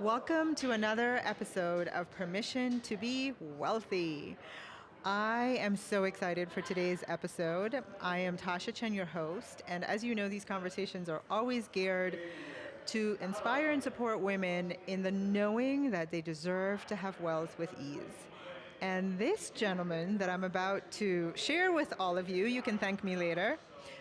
Welcome to another episode of Permission to be Wealthy. I am so excited for today's episode. I am Tasha, Chen, your host, and as you know, these conversations are always geared to inspire and support women in the knowing that they deserve to have wealth with ease. And this gentleman that I'm about to share with all of you, you can thank me later,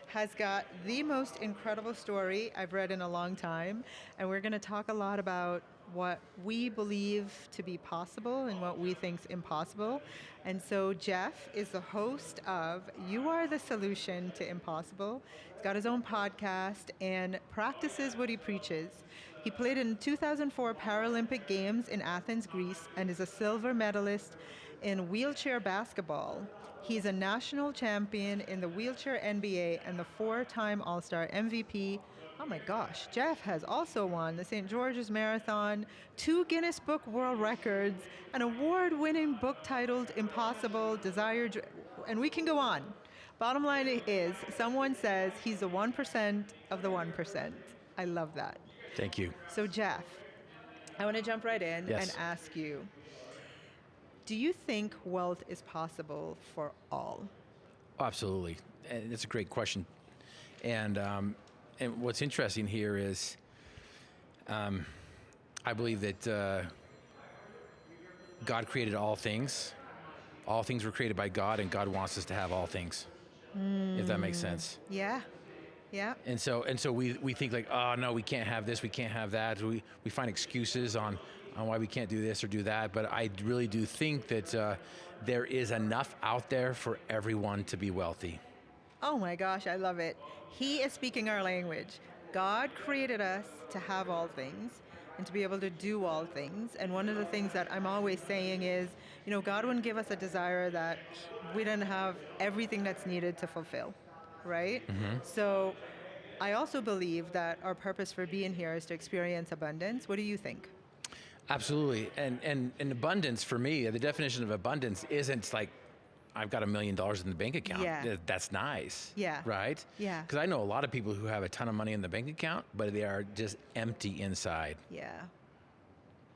has got the most incredible story I've read in a long time. And we're going to talk a lot about what we believe to be possible and what we think's impossible. And so Jeff is the host of You Are the Solution to Impossible. He's got his own podcast and practices what he preaches. He played in 2004 Paralympic Games in Athens, Greece, and is a silver medalist in wheelchair basketball. He's a national champion in the wheelchair NBA and the 4-time All-Star MVP. Oh my gosh, Jeff has also won the St. George's Marathon, 2 Guinness Book World Records, an award-winning book titled Impossible, Desired, and we can go on. Bottom line is, someone says he's the 1% of the 1%. I love that. Thank you. So Jeff, I want to jump right in and ask you, do you think wealth is possible for all? Oh, absolutely. And it's a great question. And what's interesting here is I believe that God created all things. All things were created by God, and God wants us to have all things, if that makes sense. Yeah. Yeah. And so we think like, oh, no, we can't have this, we can't have that. We find excuses on why we can't do this or do that. But I really do think that there is enough out there for everyone to be wealthy. Oh my gosh, I love it. He is speaking our language. God created us to have all things and to be able to do all things. And one of the things that I'm always saying is, you know, God wouldn't give us a desire that we didn't have everything that's needed to fulfill, right? Mm-hmm. So I also believe that our purpose for being here is to experience abundance. What do you think? Absolutely. And abundance for me, the definition of abundance isn't like, I've got $1 million in the bank account. Yeah. That's nice. Yeah. Right? Yeah. Because I know a lot of people who have a ton of money in the bank account, but they are just empty inside. Yeah.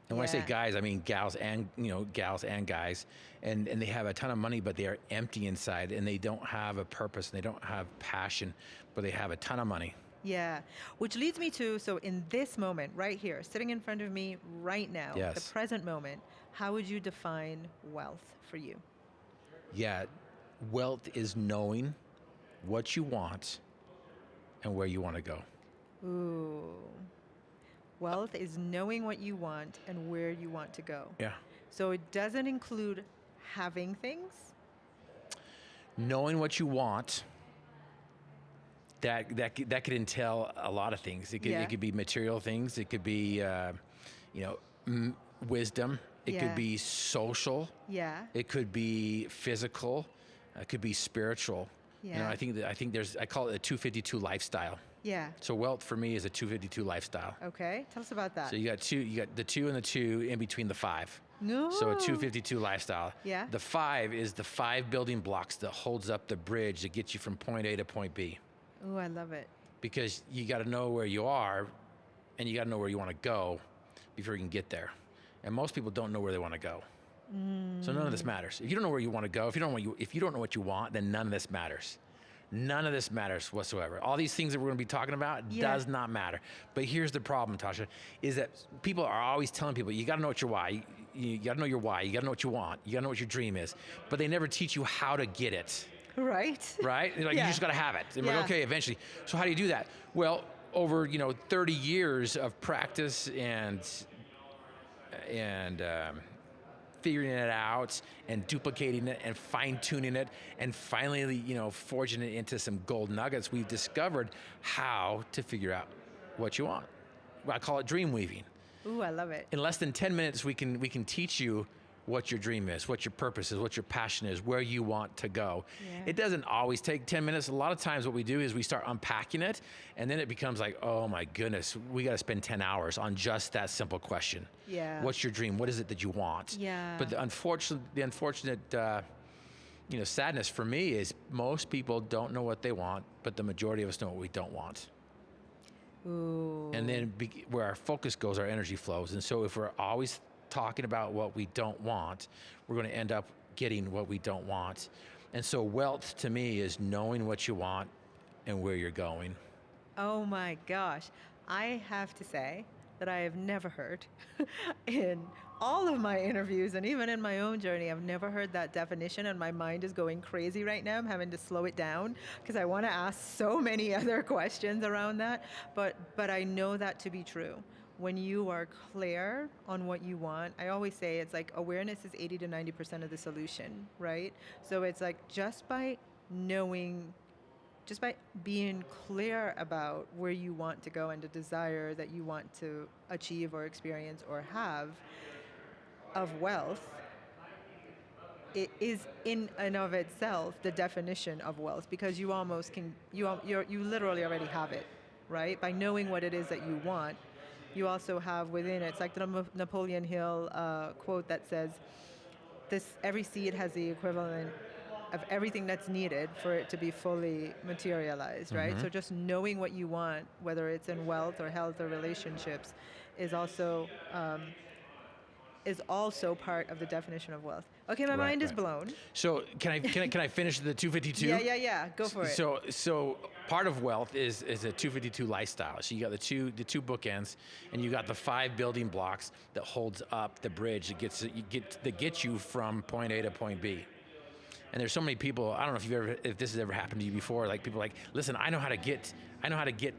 And when I say guys, I mean gals and guys, and they have a ton of money, but they are empty inside, and they don't have a purpose, and they don't have passion, but they have a ton of money. Yeah, which leads me to, so in this moment, right here, sitting in front of me right now, the present moment, how would you define wealth for you? Yeah, wealth is knowing what you want and where you want to go. Ooh. Wealth is knowing what you want and where you want to go. Yeah. So it doesn't include having things? Knowing what you want, that could entail a lot of things. It could be material things. It could be, wisdom. It could be social. Yeah. It could be physical. It could be spiritual. Yeah. You know, I think I call it a 252 lifestyle. Yeah. So wealth for me is a 252 lifestyle. Okay. Tell us about that. So you got the 2 and the 2 in between the 5. No. So a 252 lifestyle. Yeah. The 5 is the 5 building blocks that holds up the bridge that gets you from point A to point B. Oh, I love it. Because you got to know where you are, and you got to know where you want to go before you can get there. And most people don't know where they want to go. So none of this matters. If you don't know where you want to go, if you don't know what you want, then none of this matters. None of this matters whatsoever. All these things that we're going to be talking about does not matter. But here's the problem, Tasha, is that people are always telling people, you got to know what your why. You got to know your why. You got to know what you want. You got to know what your dream is. But they never teach you how to get it. Right. Right? Like, you just got to have it. And we're like, okay, eventually. So how do you do that? Well, over 30 years of practice and figuring it out and duplicating it and fine-tuning it and finally, forging it into some gold nuggets, we've discovered how to figure out what you want. I call it dream weaving. Ooh, I love it. In less than 10 minutes, we can teach you what your dream is, what your purpose is, what your passion is, where you want to go. Yeah. It doesn't always take 10 minutes. A lot of times what we do is we start unpacking it, and then it becomes like, oh my goodness, we got to spend 10 hours on just that simple question. Yeah. What's your dream? What is it that you want? Yeah. But the unfortunate sadness for me is most people don't know what they want, but the majority of us know what we don't want. Ooh. And then where our focus goes, our energy flows. And so if we're always talking about what we don't want, we're going to end up getting what we don't want. And so wealth to me is knowing what you want and where you're going. Oh my gosh. I have to say that I have never heard in all of my interviews and even in my own journey, I've never heard that definition, and my mind is going crazy right now. I'm having to slow it down because I want to ask so many other questions around that. But I know that to be true. When you are clear on what you want, I always say it's like awareness is 80 to 90% of the solution, right? So it's like just by knowing, just by being clear about where you want to go and the desire that you want to achieve or experience or have of wealth, it is in and of itself the definition of wealth, because you almost can, you literally already have it, right? By knowing what it is that you want, you also have within it, it's like the Napoleon Hill quote that says, every seed has the equivalent of everything that's needed for it to be fully materialized, right? So just knowing what you want, whether it's in wealth or health or relationships, is also part of the definition of wealth. Okay, my mind is blown. So can I finish the 252? Yeah. Go for it. So part of wealth is a 252 lifestyle. So you got the two bookends, and you got the 5 building blocks that holds up the bridge that gets you from point A to point B. And there's so many people, I don't know if this has ever happened to you before, like people are like, listen, I know how to get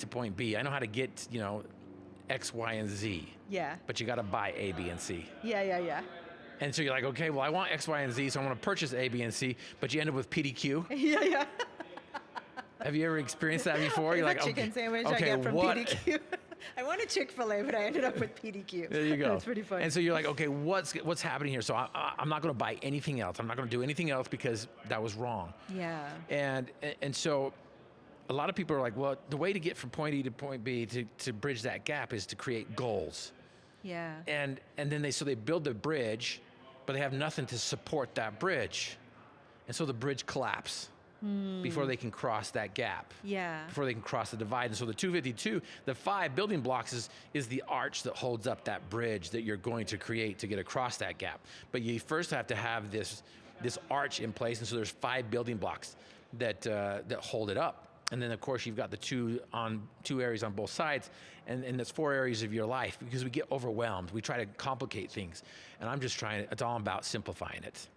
to point B. I know how to get, X, Y, and Z. Yeah. But you got to buy A, B, and C. Yeah. And so you're like, okay, well, I want X, Y, and Z, so I'm going to purchase A, B, and C, but you end up with PDQ. Yeah. Have you ever experienced that before? You're like, chicken sandwich I get from PDQ. I wanted Chick-fil-A, but I ended up with PDQ. There you go. That's pretty funny. And so you're like, okay, what's happening here? So I'm not going to buy anything else. I'm not going to do anything else because that was wrong. Yeah. And so a lot of people are like, well, the way to get from point E to point B to bridge that gap is to create goals. Yeah. And then they build the bridge, but they have nothing to support that bridge. And so the bridge collapses before they can cross that gap. Yeah. Before they can cross the divide. And so the 252, the 5 building blocks is the arch that holds up that bridge that you're going to create to get across that gap. But you first have to have this arch in place. And so there's 5 building blocks that hold it up. And then, of course, you've got the two areas on both sides, and that's 4 areas of your life, because we get overwhelmed. We try to complicate things, and it's all about simplifying it.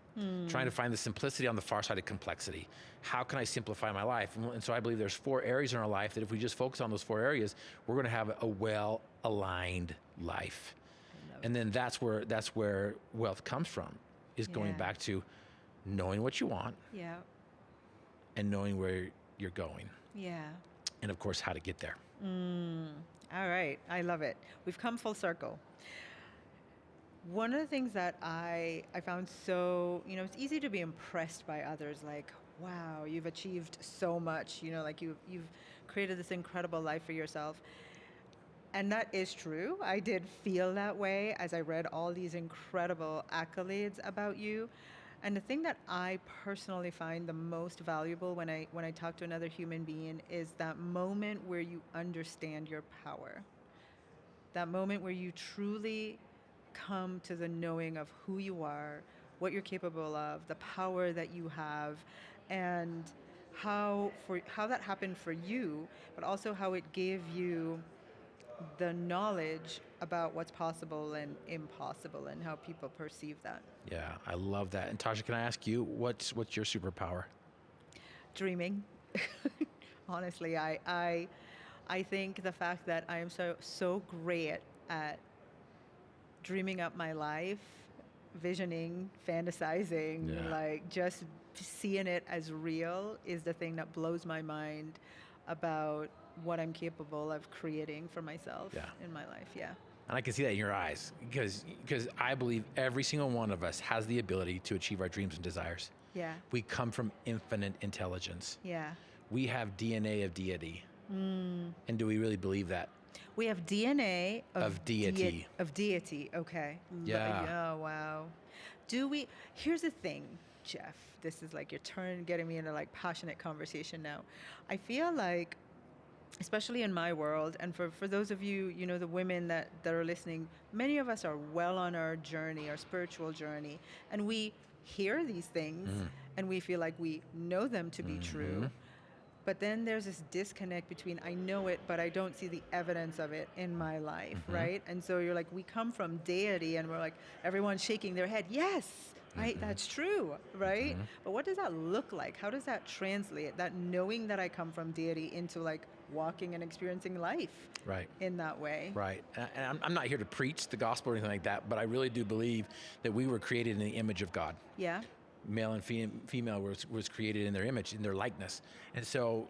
Trying to find the simplicity on the far side of complexity. How can I simplify my life? And so I believe there's 4 areas in our life that if we just focus on those 4 areas, we're going to have a well-aligned life. And then that's where wealth comes from, is going back to knowing what you want. Yeah. And knowing where you're going. Yeah. And of course, how to get there. All right. I love it. We've come full circle. One of the things that I found so, it's easy to be impressed by others, like, wow, you've achieved so much, like you've created this incredible life for yourself. And that is true. I did feel that way as I read all these incredible accolades about you. And the thing that I personally find the most valuable when I talk to another human being is that moment where you understand your power. That moment where you truly come to the knowing of who you are, what you're capable of, the power that you have, and how that happened for you, but also how it gave you the knowledge about what's possible and impossible and how people perceive that. Yeah, I love that. And Tasha, can I ask you, what's your superpower? Dreaming. Honestly, I think the fact that I am so great at dreaming up my life, visioning, fantasizing, like just seeing it as real is the thing that blows my mind about what I'm capable of creating for myself in my life. Yeah. And I can see that in your eyes, because I believe every single one of us has the ability to achieve our dreams and desires. Yeah. We come from infinite intelligence. Yeah. We have DNA of deity. And do we really believe that? We have DNA of deity. Of deity. Okay. Yeah. Oh, wow. Do we? Here's the thing, Jeff. This is like your turn getting me into like passionate conversation now. I feel like especially in my world, and for those of you, the women that are listening, many of us are well on our journey, our spiritual journey, and we hear these things and we feel like we know them to be true. But then there's this disconnect between I know it, but I don't see the evidence of it in my life, right? And so you're like, we come from deity, and we're like, everyone's shaking their head. Yes, right, that's true, right? But what does that look like? How does that translate? That knowing that I come from deity into like walking and experiencing life Right. in that way. Right. And I'm not here to preach the gospel or anything like that, but I really do believe that we were created in the image of God. Yeah. Male and female was created in their image, in their likeness. And so,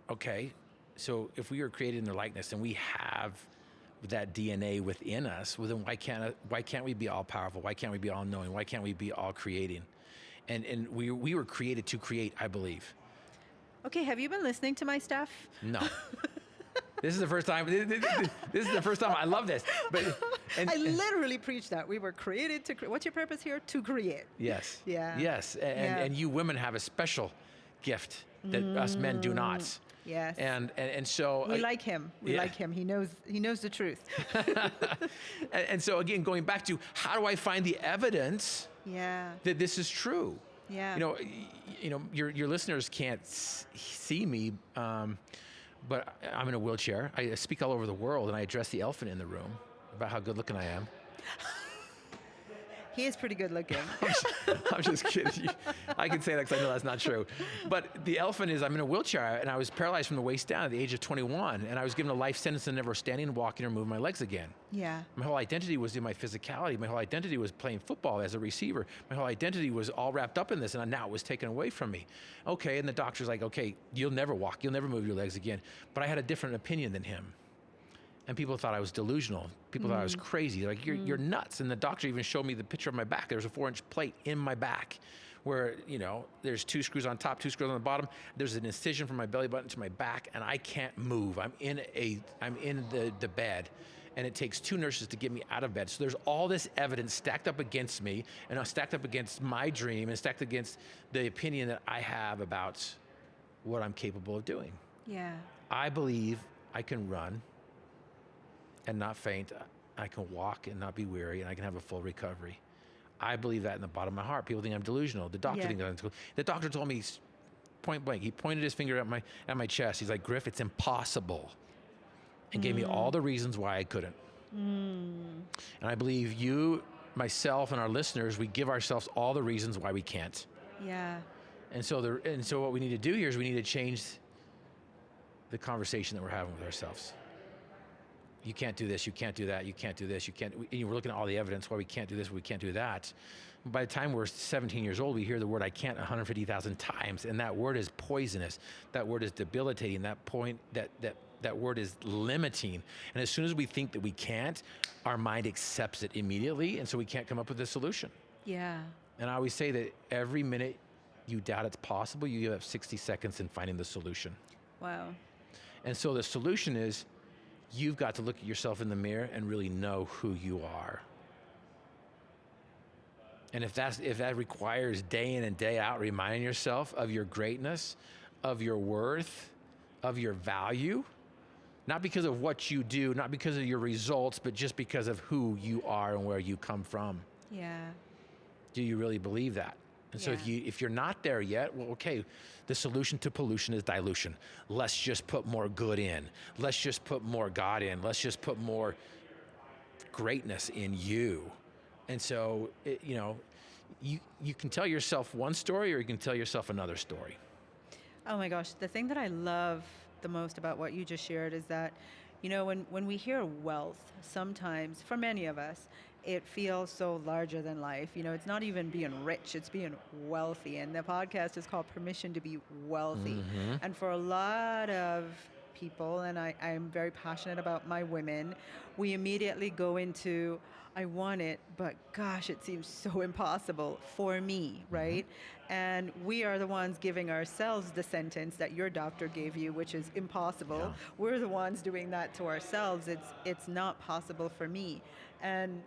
okay, so if we were created in their likeness and we have that DNA within us, well, then why can't we be all powerful? Why can't we be all knowing? Why can't we be all creating? And we were created to create, I believe. Okay, have you been listening to my stuff? No. This is the first time. This is the first time. I love this. But I literally preach that we were created to. What's your purpose here? To create. Yes. Yeah. Yes. And you women have a special gift that us men do not. Yes. And so we like him. We like him. He knows the truth. and so again, going back to how do I find the evidence that this is true? Yeah. Your listeners can't see me. But I'm in a wheelchair. I speak all over the world, and I address the elephant in the room about how good looking I am. He is pretty good looking. I'm just kidding. I can say that because I know that's not true. But the elephant is I'm in a wheelchair, and I was paralyzed from the waist down at the age of 21, and I was given a life sentence of never standing, walking, or moving my legs again. Yeah. My whole identity was in my physicality. My whole identity was playing football as a receiver. My whole identity was all wrapped up in this, and now it was taken away from me. Okay, and the doctor's like, okay, you'll never walk. You'll never move your legs again. But I had a different opinion than him. And people thought I was delusional. People thought I was crazy. They're like, you're nuts. And the doctor even showed me the picture of my back. There was a 4-inch plate in my back where, there's 2 screws on top, 2 screws on the bottom. There's an incision from my belly button to my back, and I can't move. I'm in the bed, and it takes 2 nurses to get me out of bed. So there's all this evidence stacked up against me, and stacked up against my dream, and stacked against the opinion that I have about what I'm capable of doing. Yeah. I believe I can run and not faint. I can walk and not be weary, and I can have a full recovery. I believe that in the bottom of my heart. People think I'm delusional. The doctor thinks I'm delusional. The doctor told me point blank. He pointed his finger at my chest. He's like, Griff, it's impossible, and gave me all the reasons why I couldn't. And I believe you, myself, and our listeners, we give ourselves all the reasons why we can't. Yeah. And so what we need to do here is we need to change the conversation that we're having with ourselves. You can't do this, you can't do that, you can't do this, you can't. And we're looking at all the evidence why we can't do this, we can't do that. By the time we're 17 years old, we hear the word I can't 150,000 times, and that word is poisonous. That word is debilitating. That word is limiting. And as soon as we think that we can't, our mind accepts it immediately, and so we can't come up with a solution. Yeah. And I always say that every minute you doubt it's possible, you have 60 seconds in finding the solution. Wow. And so the solution is, you've got to look at yourself in the mirror and really know who you are. And if that requires day in and day out reminding yourself of your greatness, of your worth, of your value, not because of what you do, not because of your results, but just because of who you are and where you come from. Yeah. Do you really believe that? And so if you're not there yet, well, okay, the solution to pollution is dilution. Let's just put more good in. Let's just put more God in. Let's just put more greatness in you. And so, you can tell yourself one story, or you can tell yourself another story. Oh my gosh, the thing that I love the most about what you just shared is that, when we hear wealth, sometimes, for many of us, it feels so larger than life. It's not even being rich, it's being wealthy. And the podcast is called Permission to be Wealthy. And for a lot of people, and I'm very passionate about my women, we immediately go into, I want it, but gosh, it seems so impossible for me, right? And we are the ones giving ourselves the sentence that your doctor gave you, which is impossible. Yeah. We're the ones doing that to ourselves. It's not possible for me. And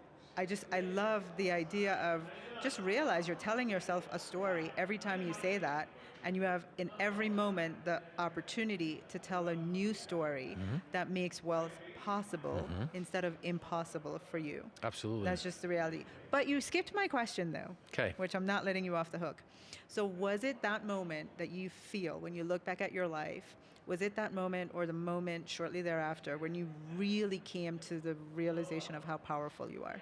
I love the idea of just realize you're telling yourself a story every time you say that, and you have in every moment the opportunity to tell a new story that makes wealth possible instead of impossible for you. Absolutely. That's just the reality. But you skipped my question though, Okay. which I'm not letting you off the hook. So was it that moment that you feel when you look back at your life, was it that moment or the moment shortly thereafter when you really came to the realization of how powerful you are?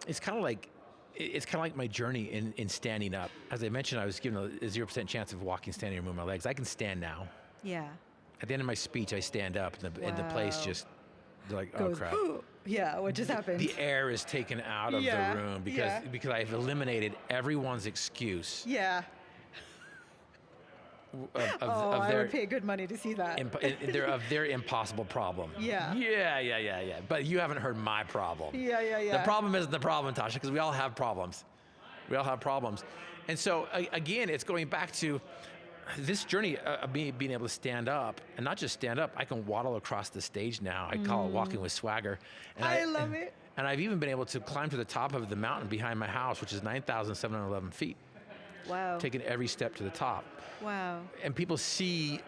It's kind of like my journey in standing up. As I mentioned, I was given a 0% chance of walking, standing, or moving my legs. I can stand now. Yeah. At the end of my speech, I stand up, and the place just like, oh Goes, crap. yeah, what just happened? The air is taken out of the room because I've eliminated everyone's excuse. Yeah. I would pay good money to see that. Of their impossible problem. Yeah. But you haven't heard my problem. Yeah. The problem isn't the problem, Tasha, because we all have problems. And so, again, it's going back to this journey of being able to stand up, and not just stand up, I can waddle across the stage now. I call it walking with swagger. And I love it. And I've even been able to climb to the top of the mountain behind my house, which is 9,711 feet. Wow. Taking every step to the top. Wow. And people see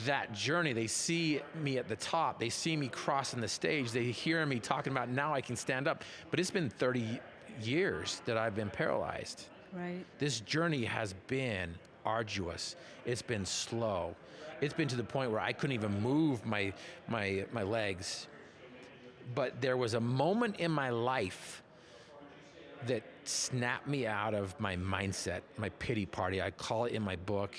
that journey. They see me at the top. They see me crossing the stage. They hear me talking about now I can stand up. But it's been 30 years that I've been paralyzed. Right. This journey has been arduous. It's been slow. It's been to the point where I couldn't even move my legs. But there was a moment in my life that snapped me out of my mindset, my pity party. I call it in my book,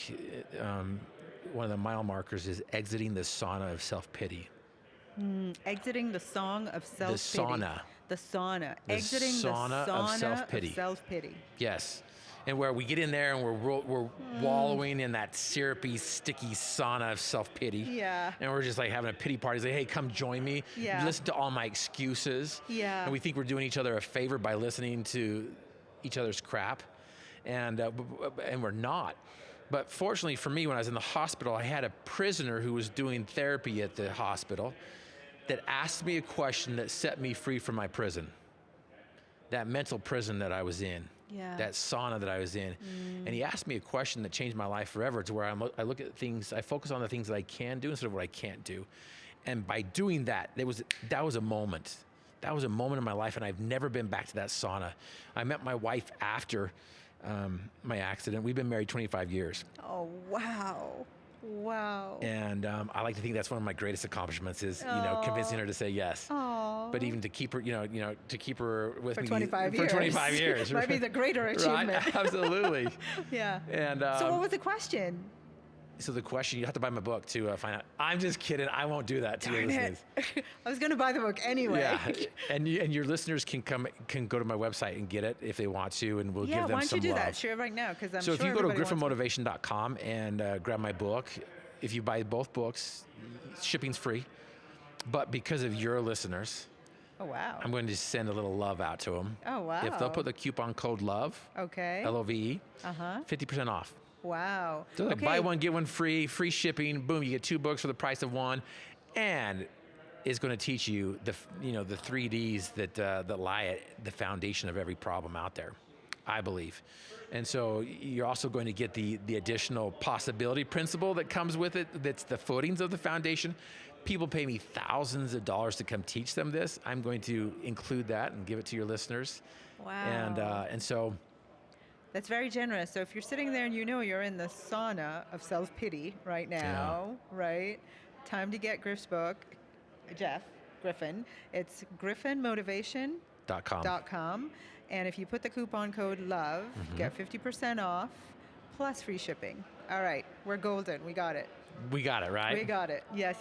one of the mile markers is exiting the sauna of self-pity. Exiting the song of self-pity. The sauna. Exiting the sauna of self-pity. Of self-pity. Yes. And where we get in there and we're wallowing in that syrupy, sticky sauna of self-pity. Yeah. And we're just like having a pity party. It's like, hey, come join me. Yeah. Listen to all my excuses. Yeah. And we think we're doing each other a favor by listening to each other's crap. And we're not. But fortunately for me, when I was in the hospital, I had a prisoner who was doing therapy at the hospital that asked me a question that set me free from my prison. That mental prison that I was in. Yeah. That sauna that I was in. And he asked me a question that changed my life forever, to where I look at things, I focus on the things that I can do instead of what I can't do. And by doing that, that was a moment. That was a moment in my life, and I've never been back to that sauna. I met my wife after my accident. We've been married 25 years. Oh, wow. Wow. And I like to think that's one of my greatest accomplishments is, convincing her to say yes. Aww. But even to keep her, to keep her with for me 25 years. For 25 years. Might be the greater achievement. Right? Absolutely. Yeah. And so what was the question? So the question, you have to buy my book to find out. I'm just kidding. I won't do that to your listeners. I was going to buy the book anyway. Yeah, and your listeners can go to my website and get it if they want to, and we'll give them some love. Yeah, why don't you do that? Share right now, because I'm sure sure if you go to griffinmotivation.com and grab my book, if you buy both books, shipping's free. But because of your listeners, oh wow, I'm going to send a little love out to them. Oh wow. If they'll put the coupon code LOVE, okay, LOVE, 50% off. Wow. So like buy one, get one free shipping. Boom, you get 2 books for the price of one, and it's going to teach you the 3 Ds that lie at the foundation of every problem out there, I believe. And so you're also going to get the additional possibility principle that comes with it. That's the footings of the foundation. People pay me thousands of dollars to come teach them this. I'm going to include that and give it to your listeners. Wow. And so. That's very generous. So if you're sitting there and you're in the sauna of self-pity right now, right? Time to get Griff's book, Griffin. It's griffinmotivation.com. And if you put the coupon code LOVE, get 50% off plus free shipping. All right, we're golden. We got it. We got it, right? We got it. Yes.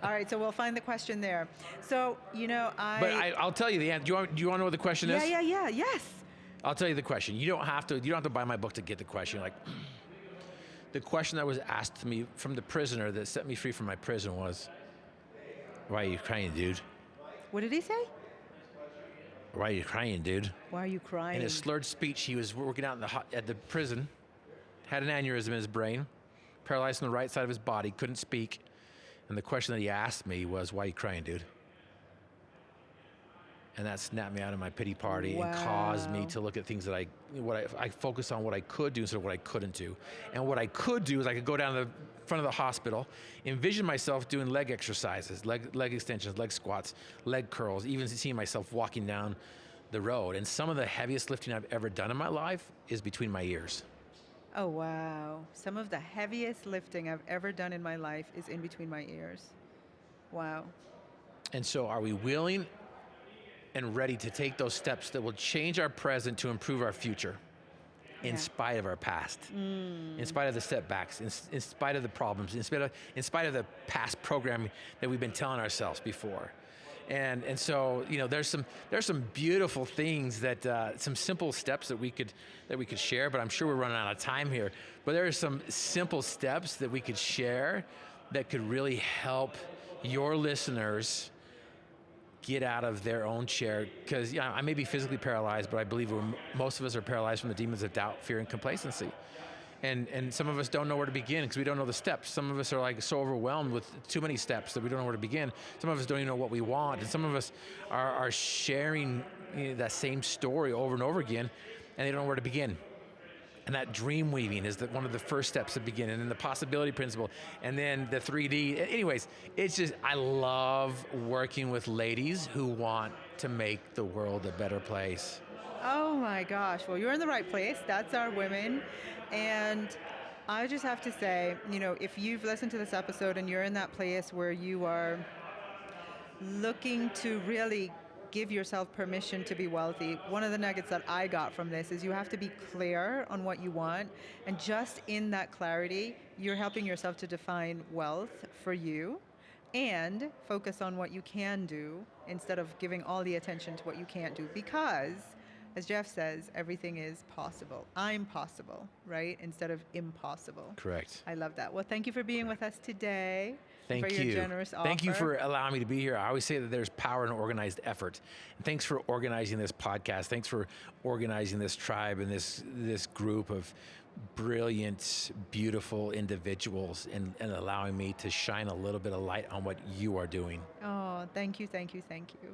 All right, so we'll find the question there. So, But I'll tell you the answer. Do you want to know what the question is? Yeah. Yes. I'll tell you the question. You don't have to buy my book to get the question. Like, the question that was asked to me from the prisoner that set me free from my prison was, "Why are you crying, dude?" What did he say? "Why are you crying, dude?" Why are you crying? In his slurred speech, he was working out at the prison, had an aneurysm in his brain, paralyzed on the right side of his body, couldn't speak. And the question that he asked me was, "Why are you crying, dude?" And that snapped me out of my pity party and caused me to look at things that I focused on what I could do instead of what I couldn't do. And what I could do is I could go down to the front of the hospital, envision myself doing leg exercises, leg extensions, leg squats, leg curls, even seeing myself walking down the road. And some of the heaviest lifting I've ever done in my life is between my ears. Oh, wow. Some of the heaviest lifting I've ever done in my life is in between my ears. Wow. And so are we willing and ready to take those steps that will change our present to improve our future in spite of our past, in spite of the setbacks, in spite of the problems, in spite of the past programming that we've been telling ourselves before. And so, you know, there's some beautiful things that some simple steps that we could share, but I'm sure we're running out of time here. But there are some simple steps that we could share that could really help your listeners get out of their own chair, because I may be physically paralyzed, but I believe most of us are paralyzed from the demons of doubt, fear, and complacency. And some of us don't know where to begin because we don't know the steps. Some of us are like so overwhelmed with too many steps that we don't know where to begin. Some of us don't even know what we want, and some of us are sharing that same story over and over again, and they don't know where to begin. And that dream weaving is one of the first steps to begin, and then the possibility principle, and then the 3D. Anyways, it's just, I love working with ladies who want to make the world a better place. Oh my gosh. Well, you're in the right place. That's our women. And I just have to say, you know, if you've listened to this episode and you're in that place where you are looking to really give yourself permission to be wealthy, one of the nuggets that I got from this is you have to be clear on what you want. And just in that clarity, you're helping yourself to define wealth for you and focus on what you can do instead of giving all the attention to what you can't do. Because, as Jeff says, everything is possible. I'm possible, right? Instead of impossible. Correct. I love that. Well, thank you for being with us today. Thank for you. Your generous offer. Thank you for allowing me to be here. I always say that there's power in organized effort. And thanks for organizing this podcast. Thanks for organizing this tribe and this group of brilliant, beautiful individuals and allowing me to shine a little bit of light on what you are doing. Oh, thank you, thank you, thank you.